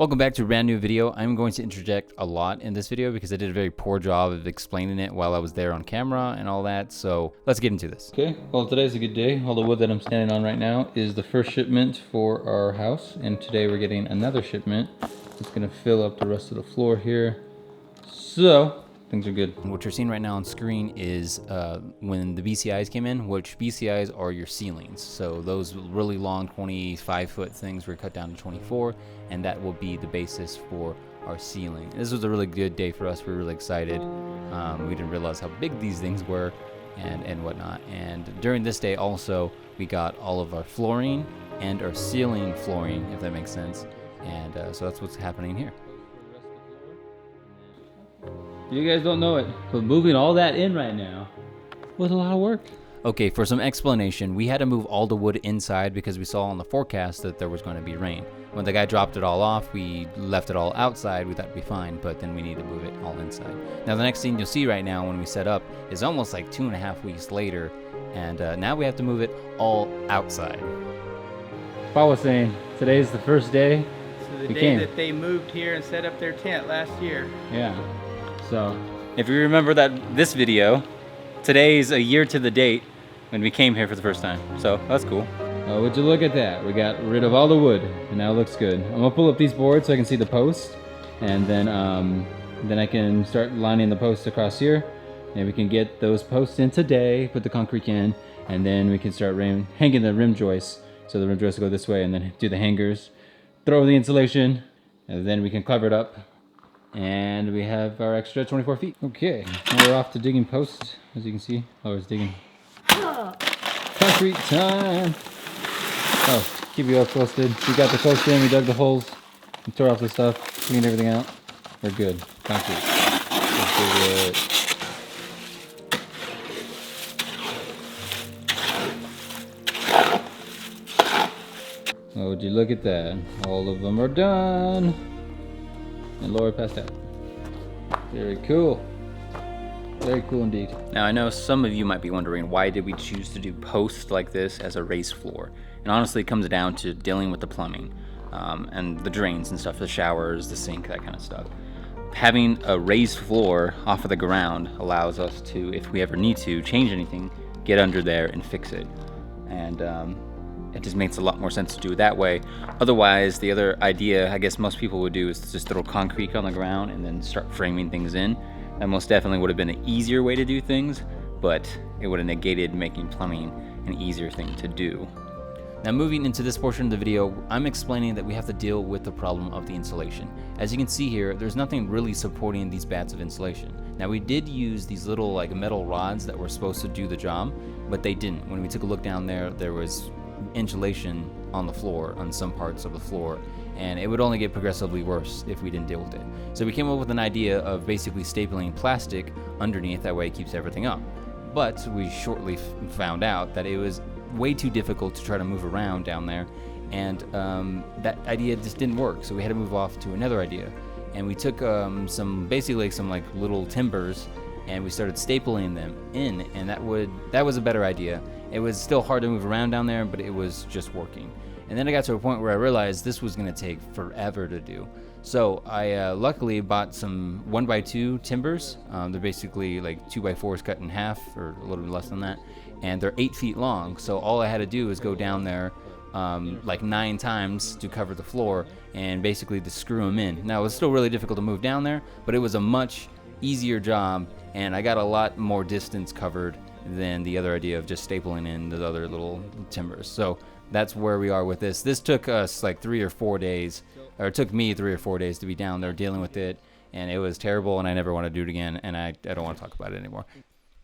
Welcome back to a brand new video. I'm going to interject a lot in this video because I did a very poor job of explaining it while I was there on camera and all that. So let's get into this. Okay, well today's a good day. All the wood that I'm standing on right now is the first shipment for our house. And today we're getting another shipment. It's gonna fill up the rest of the floor here. So things are good. What you're seeing right now on screen is when the BCIs came in, which BCIs are your ceilings. So those really long 25-foot things were cut down to 24, and that will be the basis for our ceiling. This was a really good day for us. We were really excited. We didn't realize how big these things were and whatnot. And during this day also, we got all of our flooring and our ceiling flooring, if that makes sense. And so that's what's happening here. You guys don't know it, but moving all that in right now was a lot of work. Okay, for some explanation, we had to move all the wood inside because we saw on the forecast that there was going to be rain. When the guy dropped it all off, we left it all outside. We thought it'd be fine, but then we need to move it all inside. Now, the next thing you'll see right now when we set up is almost like 2.5 weeks later, and now we have to move it all outside. Paul was saying, today's the first day. So the day that they moved here and set up their tent last year. Yeah. So, if you remember this video, today's a year to the date when we came here for the first time. So, that's cool. Would you look at that? We got rid of all the wood, and now it looks good. I'm gonna pull up these boards so I can see the post, and then I can start lining the posts across here, and we can get those posts in today, put the concrete in, and then we can start hanging the rim joists. So the rim joists go this way, and then do the hangers, throw the insulation, and then we can cover it up. And we have our extra 24 feet. Okay, now we're off to digging posts, as you can see. Oh, it's digging. Concrete time! Oh, keep you all posted. We got the post in, we dug the holes, we tore off the stuff, cleaned everything out. We're good. Concrete. Let's do it. Oh, would you look at that? All of them are done. And Laura passed out. Very cool. Very cool indeed. Now I know some of you might be wondering, why did we choose to do posts like this as a raised floor? And honestly, it comes down to dealing with the plumbing and the drains and stuff, the showers, the sink, that kind of stuff. Having a raised floor off of the ground allows us to, if we ever need to change anything, get under there and fix it. And it just makes a lot more sense to do it that way. Otherwise, the other idea I guess most people would do is to just throw concrete on the ground and then start framing things in. That most definitely would have been an easier way to do things, but it would have negated making plumbing an easier thing to do. Now moving into this portion of the video, I'm explaining that we have to deal with the problem of the insulation. As you can see here, there's nothing really supporting these bats of insulation. Now we did use these little like metal rods that were supposed to do the job, but they didn't. When we took a look down there, there was insulation on the floor, on some parts of the floor, and it would only get progressively worse if we didn't deal with it. So we came up with an idea of basically stapling plastic underneath, that way it keeps everything up. But we shortly found out that it was way too difficult to try to move around down there, and that idea just didn't work, so we had to move off to another idea. And we took some little timbers, and we started stapling them in, and that was a better idea. It was still hard to move around down there, but it was just working. And then I got to a point where I realized this was going to take forever to do. So I luckily bought some 1x2 timbers. They're basically like 2x4s cut in half, or a little bit less than that. And they're 8 feet long. So all I had to do is go down there like 9 times to cover the floor and basically to screw them in. Now it was still really difficult to move down there, but it was a much easier job, and I got a lot more distance covered than the other idea of just stapling in the other little timbers. So that's where we are with this. This took us like 3 or 4 days, or it took me 3 or 4 days to be down there dealing with it, and it was terrible, and I never want to do it again, and I don't want to talk about it anymore.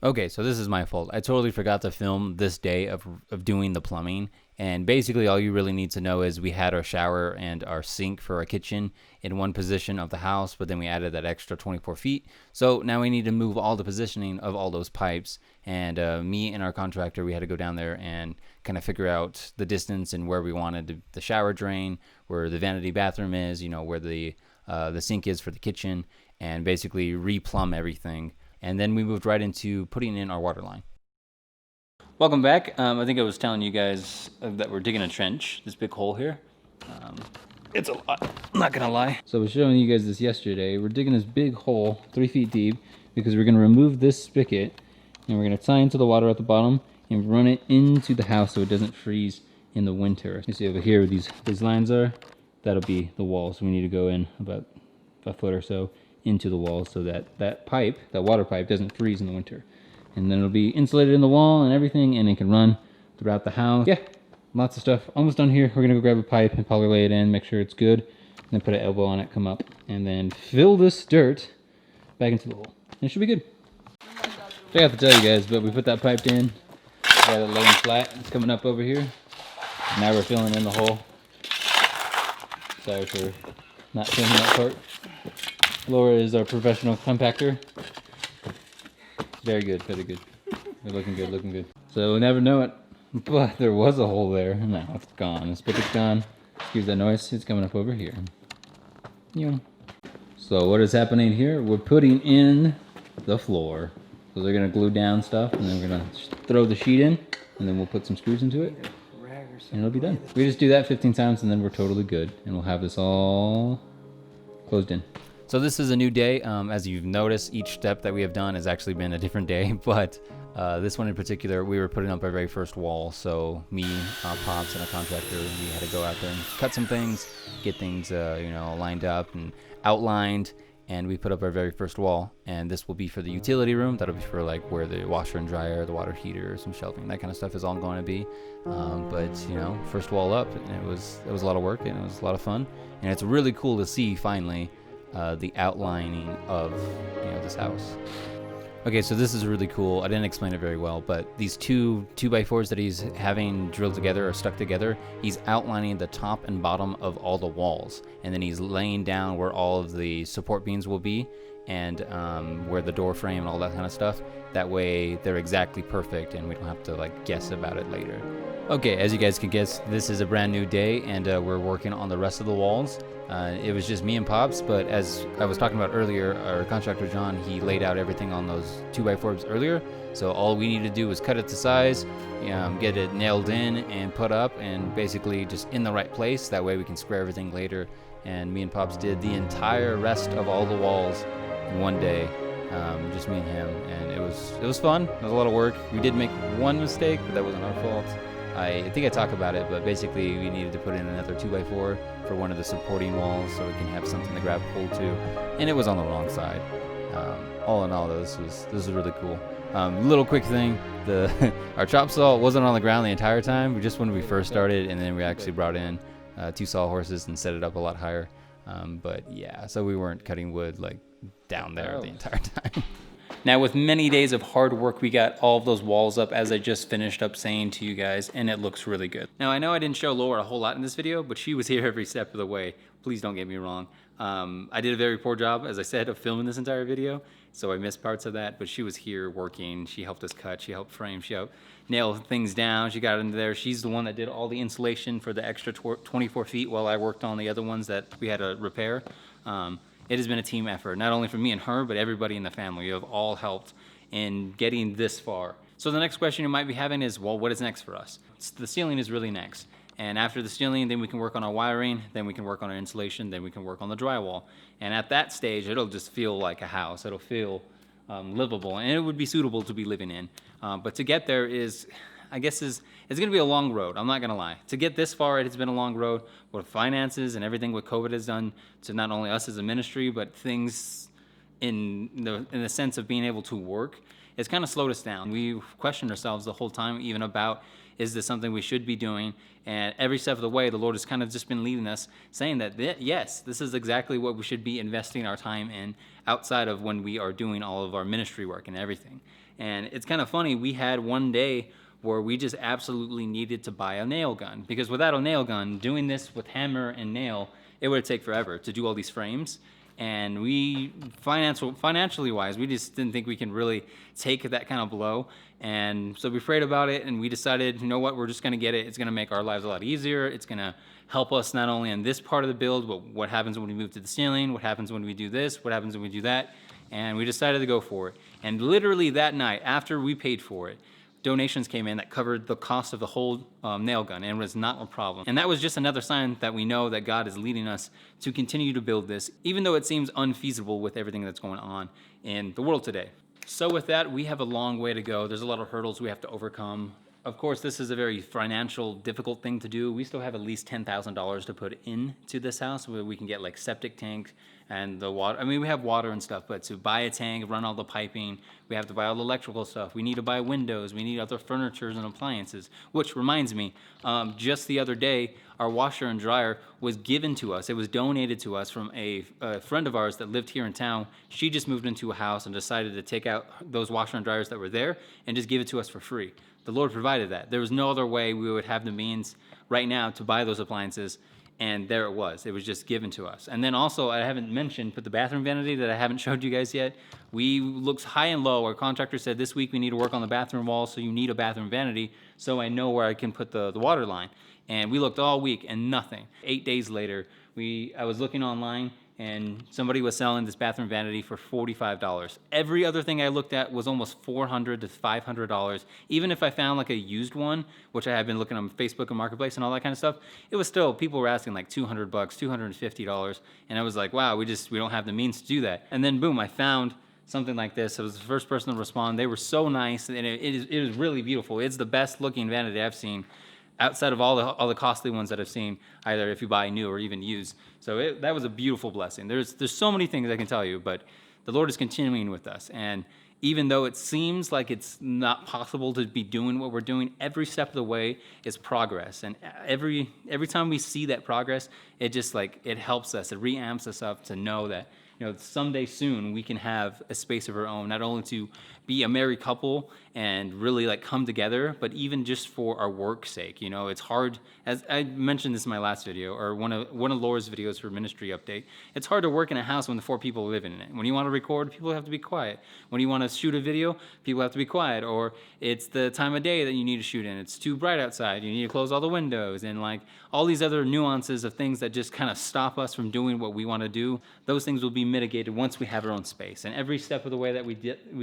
Okay, so this is my fault. I totally forgot to film this day of doing the plumbing, and basically all you really need to know is we had our shower and our sink for our kitchen in one position of the house, but then we added that extra 24 feet. So now we need to move all the positioning of all those pipes, and me and our contractor, we had to go down there and kind of figure out the distance and where we wanted the shower drain, where the vanity bathroom is, where the sink is for the kitchen, and basically re-plumb everything. And then we moved right into putting in our water line. Welcome back. I think I was telling you guys that we're digging a trench, this big hole here. It's a lot, I'm not gonna lie. So I was showing you guys this yesterday. We're digging this big hole 3 feet deep because we're gonna remove this spigot and we're gonna tie into the water at the bottom and run it into the house so it doesn't freeze in the winter. You see over here where these lines are, that'll be the wall. So we need to go in about a foot or so into the wall so that that water pipe doesn't freeze in the winter. And then it'll be insulated in the wall and everything, and it can run throughout the house. Yeah, lots of stuff. Almost done here. We're gonna go grab a pipe and probably lay it in, make sure it's good, and then put an elbow on it, come up, and then fill this dirt back into the hole. And it should be good. I have to tell you guys, but we put that pipe in, got it laying flat. It's coming up over here. Now we're filling in the hole. Sorry for not filming that part. Laura is our professional compactor. Very good, very good. They're looking good, looking good. So we'll never know it, but there was a hole there. Now it's gone. The spigot's gone. Excuse that noise. It's coming up over here. Yeah. So what is happening here? We're putting in the floor. So they're gonna glue down stuff, and then we're gonna throw the sheet in, and then we'll put some screws into it, and it'll be done. We just do that 15 times, and then we're totally good, and we'll have this all closed in. So this is a new day. As you've noticed, each step that we have done has actually been a different day, but this one in particular, we were putting up our very first wall. So me, Pops, and a contractor, we had to go out there and cut some things, get things lined up and outlined, and we put up our very first wall. And this will be for the utility room. That'll be for like where the washer and dryer, the water heater, some shelving, that kind of stuff is all going to be. But first wall up, and it was a lot of work, and it was a lot of fun, and it's really cool to see finally the outlining of this house. Okay, so this is really cool. I didn't explain it very well, but these two 2x4s that he's having drilled together or stuck together, he's outlining the top and bottom of all the walls, and then he's laying down where all of the support beams will be, and where the door frame and all that kind of stuff. That way they're exactly perfect, and we don't have to like guess about it later. Okay, as you guys can guess, this is a brand new day, and we're working on the rest of the walls. It was just me and Pops, but as I was talking about earlier, our contractor John, he laid out everything on those 2x4s earlier, so all we needed to do was cut it to size, get it nailed in and put up, and basically just in the right place. That way we can square everything later. And me and Pops did the entire rest of all the walls in one day, just me and him, and it was fun. It was a lot of work. We did make one mistake, but that wasn't our fault. I think I talk about it, but basically we needed to put in another 2x4 for one of the supporting walls so we can have something to grab hold to, and it was on the wrong side. All in all, though, this was really cool. Little quick thing, our chop saw wasn't on the ground the entire time. Just when we first started, and then we actually brought in 2 sawhorses and set it up a lot higher. But yeah, so we weren't cutting wood like down there the entire time. Now, with many days of hard work, we got all of those walls up, as I just finished up saying to you guys, and it looks really good. Now, I know I didn't show Laura a whole lot in this video, but she was here every step of the way. Please don't get me wrong. I did a very poor job, as I said, of filming this entire video, so I missed parts of that, but she was here working. She helped us cut, she helped frame, she helped nail things down, she got into there. She's the one that did all the insulation for the extra 24 feet while I worked on the other ones that we had to repair. It has been a team effort, not only for me and her, but everybody in the family. You have all helped in getting this far. So the next question you might be having is, well, what is next for us? The ceiling is really next. And after the ceiling, then we can work on our wiring, then we can work on our insulation, then we can work on the drywall. And at that stage, it'll just feel like a house. It'll feel livable, and it would be suitable to be living in. But to get there is, I guess, it's gonna be a long road, I'm not gonna lie. To get this far, it has been a long road with finances and everything what COVID has done to not only us as a ministry, but things in the sense of being able to work. It's kind of slowed us down. We've questioned ourselves the whole time, even about, is this something we should be doing? And every step of the way, the Lord has kind of just been leading us, saying that, yes, this is exactly what we should be investing our time in outside of when we are doing all of our ministry work and everything. And it's kind of funny, we had one day where we just absolutely needed to buy a nail gun, because without a nail gun, doing this with hammer and nail, it would take forever to do all these frames. And we, financially wise, we just didn't think we can really take that kind of blow. And so we prayed about it, and we decided, you know what, we're just gonna get it. It's gonna make our lives a lot easier. It's gonna help us not only in this part of the build, but what happens when we move to the ceiling, what happens when we do this, what happens when we do that. And we decided to go for it. And literally that night, after we paid for it, donations came in that covered the cost of the whole nail gun, and it was not a problem. And that was just another sign that we know that God is leading us to continue to build this, even though it seems unfeasible with everything that's going on in the world today. So with that, we have a long way to go. There's a lot of hurdles we have to overcome. Of course, this is a very financial, difficult thing to do. We still have at least $10,000 to put into this house where we can get like septic tanks and the water. I mean, we have water and stuff, but to buy a tank, run all the piping, we have to buy all the electrical stuff. We need to buy windows. We need other furniture and appliances. Which reminds me, just the other day, our washer and dryer was given to us. It was donated to us from a friend of ours that lived here in town. She just moved into a house and decided to take out those washer and dryers that were there and just give it to us for free. The Lord provided that. There was no other way we would have the means right now to buy those appliances, and there it was. It was just given to us. And then also, I haven't mentioned, but the bathroom vanity that I haven't showed you guys yet, we looked high and low. Our contractor said, this week we need to work on the bathroom wall, so you need a bathroom vanity, so I know where I can put the water line. And we looked all week, and nothing. 8 days later, I was looking online, and somebody was selling this bathroom vanity for $45. Every other thing I looked at was almost $400 to $500. Even if I found like a used one, which I have been looking on Facebook and Marketplace and all that kind of stuff, it was still, people were asking like $200, $250. And I was like, wow, we don't have the means to do that. And then boom, I found something like this. I was the first person to respond. They were so nice, and it is really beautiful. It's the best looking vanity I've seen, outside of all the costly ones that I've seen, either if you buy new or even used. So that was a beautiful blessing. There's so many things I can tell you, but the Lord is continuing with us. And even though it seems like it's not possible to be doing what we're doing, every step of the way is progress. And every time we see that progress, it just like, it helps us, it reamps us up to know that, someday soon we can have a space of our own, not only to be a married couple and really like come together, but even just for our work's sake. It's hard, as I mentioned this in my last video, or one of Laura's videos for ministry update. It's hard to work in a house when the 4 people live in it. When you want to record, people have to be quiet. When you want to shoot a video, people have to be quiet. Or it's the time of day that you need to shoot in. It's too bright outside. You need to close all the windows, and like all these other nuances of things that just kind of stop us from doing what we want to do. Those things will be mitigated once we have our own space. And every step of the way that we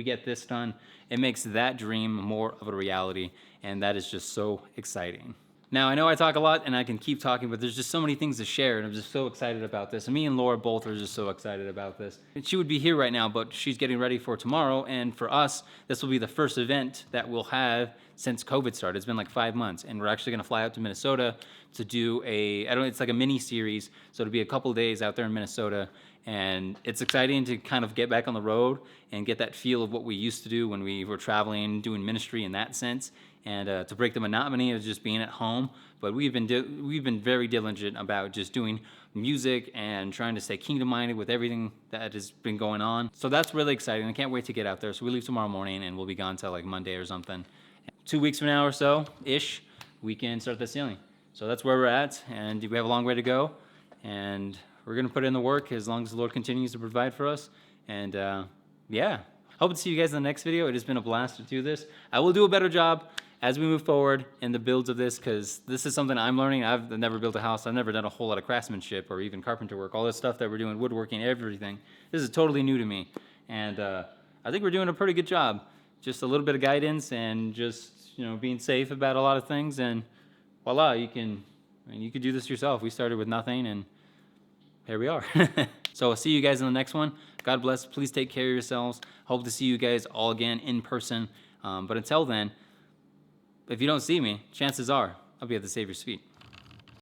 get this done, it makes that dream more of a reality, and that is just so exciting. Now, I know I talk a lot, and I can keep talking, but there's just so many things to share, and I'm just so excited about this. And me and Laura both are just so excited about this. She would be here right now, but she's getting ready for tomorrow, and for us, this will be the first event that we'll have since COVID started. It's been like 5 months, and we're actually going to fly out to Minnesota to do it's like a mini series, so it'll be a couple of days out there in Minnesota. And it's exciting to kind of get back on the road and get that feel of what we used to do when we were traveling, doing ministry in that sense, and to break the monotony of just being at home. But we've been very diligent about just doing music and trying to stay kingdom-minded with everything that has been going on. So that's really exciting. I can't wait to get out there. So we leave tomorrow morning, and we'll be gone till like Monday or something. 2 weeks from now or so-ish, we can start the ceiling. So that's where we're at, and we have a long way to go. And we're going to put in the work as long as the Lord continues to provide for us. And hope to see you guys in the next video. It has been a blast to do this. I will do a better job as we move forward in the builds of this, because this is something I'm learning. I've never built a house. I've never done a whole lot of craftsmanship or even carpenter work. All this stuff that we're doing, woodworking, everything. This is totally new to me. And I think we're doing a pretty good job. Just a little bit of guidance and just, being safe about a lot of things. And voila, you can do this yourself. We started with nothing, and here we are. So I'll see you guys in the next one. God bless. Please take care of yourselves. Hope to see you guys all again in person. But until then, if you don't see me, chances are I'll be at the Savior's feet.